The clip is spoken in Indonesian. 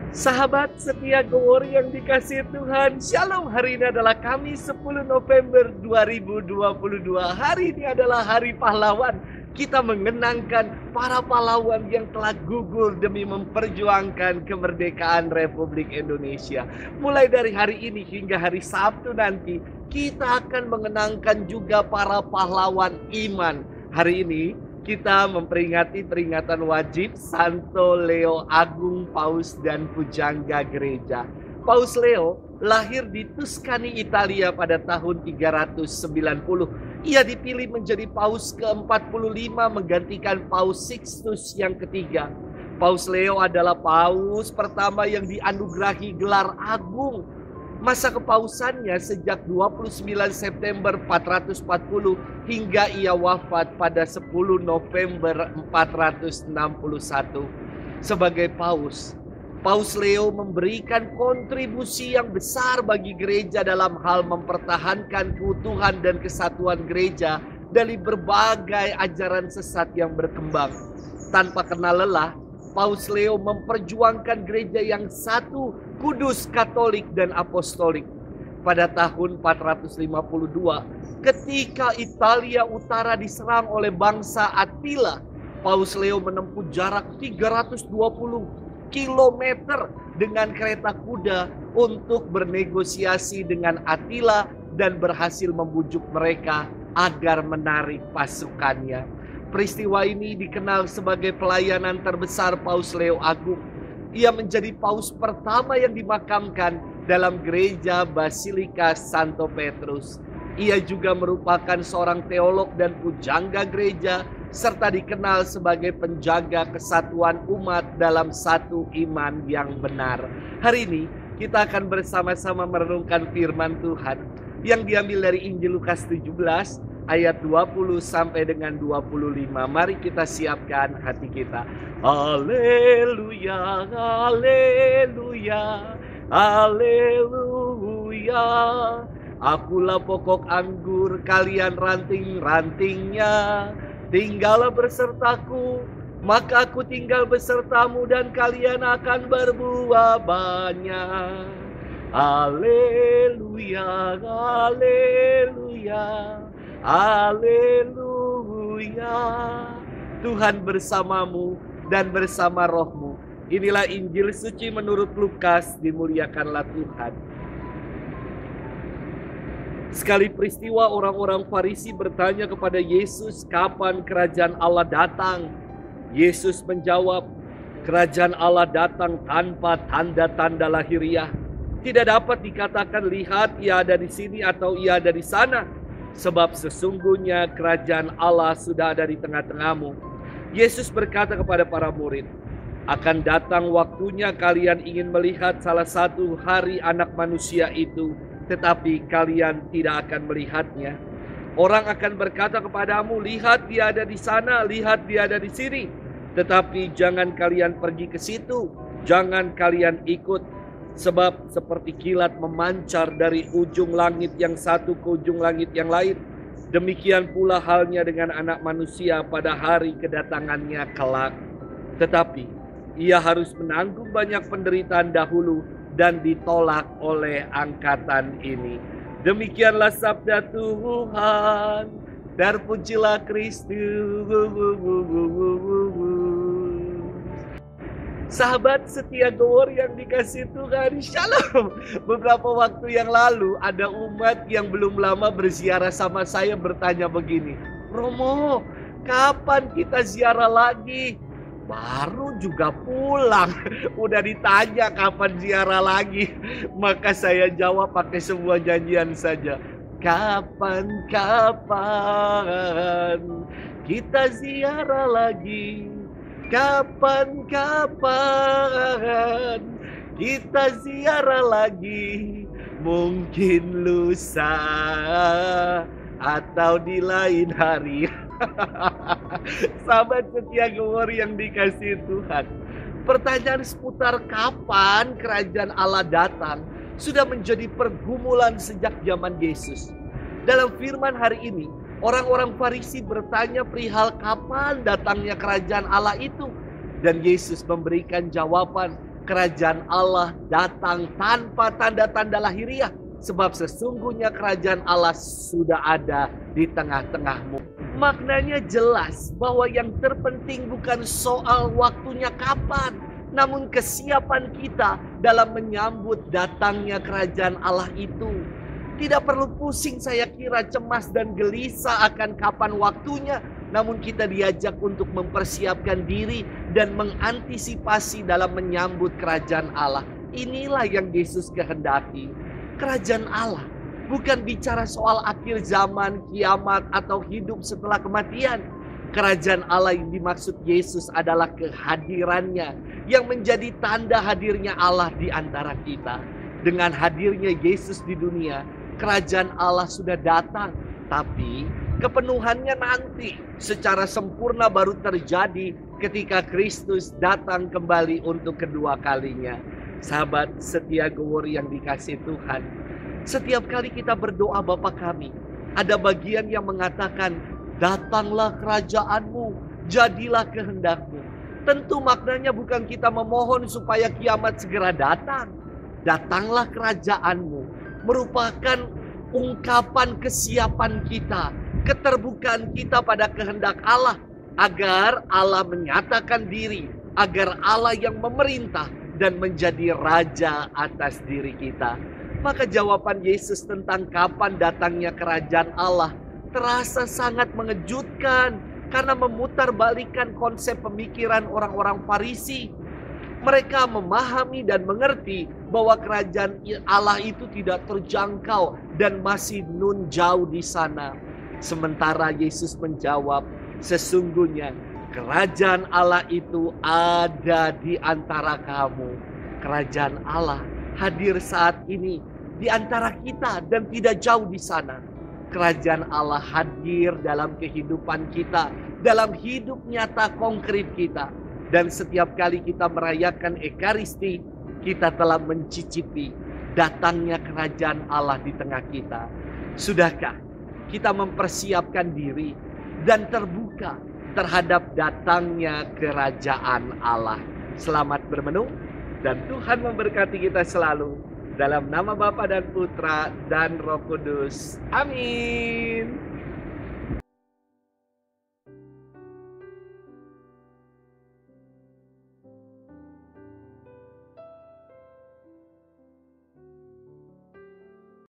Sahabat setia Gowor yang dikasihi Tuhan, Shalom. Hari ini adalah Kamis 10 November 2022. Hari ini adalah Hari Pahlawan. Kita mengenangkan para pahlawan yang telah gugur demi memperjuangkan kemerdekaan Republik Indonesia. Mulai dari hari ini hingga hari Sabtu nanti, kita akan mengenangkan juga para pahlawan iman. Hari ini kita memperingati peringatan wajib Santo Leo Agung, Paus dan Pujangga Gereja. Paus Leo lahir di Tuscany, Italia pada tahun 390. Ia dipilih menjadi Paus ke-45 menggantikan Paus Sixtus yang ketiga. Paus Leo adalah Paus pertama yang dianugerahi gelar agung. Masa kepausannya sejak 29 September 440 hingga ia wafat pada 10 November 461. Sebagai Paus, Paus Leo memberikan kontribusi yang besar bagi gereja dalam hal mempertahankan keutuhan dan kesatuan gereja dari berbagai ajaran sesat yang berkembang. Tanpa kenal lelah, Paus Leo memperjuangkan gereja yang satu, kudus, katolik, dan apostolik. Pada tahun 452, ketika Italia Utara diserang oleh bangsa Attila, Paus Leo menempuh jarak 320 km dengan kereta kuda untuk bernegosiasi dengan Attila dan berhasil membujuk mereka agar menarik pasukannya. Peristiwa ini dikenal sebagai pelayanan terbesar Paus Leo Agung. Ia menjadi paus pertama yang dimakamkan dalam gereja Basilika Santo Petrus. Ia juga merupakan seorang teolog dan pujangga gereja, serta dikenal sebagai penjaga kesatuan umat dalam satu iman yang benar. Hari ini kita akan bersama-sama merenungkan firman Tuhan yang diambil dari Injil Lukas 17 ayat 20 sampai dengan 25. Mari kita siapkan hati kita. Haleluya, haleluya, haleluya. Akulah pokok anggur, kalian ranting-rantingnya. Tinggallah bersertaku, maka aku tinggal besertamu dan kalian akan berbuah banyak. Haleluya, haleluya, haleluya. Tuhan bersamamu dan bersama rohmu. Inilah Injil suci menurut Lukas. Dimuliakanlah Tuhan. Sekali peristiwa orang-orang Farisi bertanya kepada Yesus, kapan kerajaan Allah datang? Yesus menjawab, kerajaan Allah datang tanpa tanda-tanda lahiriah. Tidak dapat dikatakan, lihat ia ada di sini atau ia ada di sana. Sebab sesungguhnya kerajaan Allah sudah ada di tengah-tengahmu. Yesus berkata kepada para murid, akan datang waktunya kalian ingin melihat salah satu hari Anak Manusia itu, tetapi kalian tidak akan melihatnya. Orang akan berkata kepadamu, lihat dia ada di sana, lihat dia ada di sini. Tetapi jangan kalian pergi ke situ, jangan kalian ikut. Sebab seperti kilat memancar dari ujung langit yang satu ke ujung langit yang lain, demikian pula halnya dengan Anak Manusia pada hari kedatangannya kelak. Tetapi ia harus menanggung banyak penderitaan dahulu dan ditolak oleh angkatan ini. Demikianlah sabda Tuhan. Terpujilah Kristus. Sahabat setia Gowor yang dikasihi Tuhan, Shalom. Beberapa waktu yang lalu ada umat yang belum lama berziarah sama saya bertanya begini, Romo, kapan kita ziarah lagi? Baru juga pulang, udah ditanya kapan ziarah lagi. Maka saya jawab pakai sebuah nyanyian saja. Kapan-kapan kita ziarah lagi? Kapan-kapan kita ziarah lagi? Mungkin lusa atau di lain hari. Sahabat setia Gowor yang dikasihi Tuhan, pertanyaan seputar kapan kerajaan Allah datang sudah menjadi pergumulan sejak zaman Yesus. Dalam firman hari ini, orang-orang Farisi bertanya perihal kapan datangnya kerajaan Allah itu. Dan Yesus memberikan jawaban, kerajaan Allah datang tanpa tanda-tanda lahiriah. Sebab sesungguhnya kerajaan Allah sudah ada di tengah-tengahmu. Maknanya jelas bahwa yang terpenting bukan soal waktunya kapan, namun kesiapan kita dalam menyambut datangnya kerajaan Allah itu. Tidak perlu pusing saya kira, cemas dan gelisah akan kapan waktunya, namun kita diajak untuk mempersiapkan diri dan mengantisipasi dalam menyambut kerajaan Allah. Inilah yang Yesus kehendaki. Kerajaan Allah bukan bicara soal akhir zaman, kiamat, atau hidup setelah kematian. Kerajaan Allah yang dimaksud Yesus adalah kehadirannya yang menjadi tanda hadirnya Allah di antara kita. Dengan hadirnya Yesus di dunia, kerajaan Allah sudah datang. Tapi kepenuhannya nanti secara sempurna baru terjadi ketika Kristus datang kembali untuk kedua kalinya. Sahabat setia Gowor yang dikasihi Tuhan, setiap kali kita berdoa Bapa kami, ada bagian yang mengatakan, datanglah kerajaanmu, jadilah kehendakmu. Tentu maknanya bukan kita memohon supaya kiamat segera datang. Datanglah kerajaanmu merupakan ungkapan kesiapan kita, keterbukaan kita pada kehendak Allah, agar Allah menyatakan diri, agar Allah yang memerintah dan menjadi raja atas diri kita. Maka jawaban Yesus tentang kapan datangnya kerajaan Allah terasa sangat mengejutkan karena memutarbalikkan konsep pemikiran orang-orang Farisi. Mereka memahami dan mengerti bahwa kerajaan Allah itu tidak terjangkau dan masih nun jauh di sana. Sementara Yesus menjawab, sesungguhnya kerajaan Allah itu ada di antara kamu. Kerajaan Allah hadir saat ini di antara kita dan tidak jauh di sana. Kerajaan Allah hadir dalam kehidupan kita, dalam hidup nyata konkret kita. Dan setiap kali kita merayakan Ekaristi, kita telah mencicipi datangnya kerajaan Allah di tengah kita. Sudahkah kita mempersiapkan diri dan terbuka terhadap datangnya kerajaan Allah? Selamat bermenung dan Tuhan memberkati kita selalu. Dalam nama Bapa dan Putra dan Roh Kudus. Amin.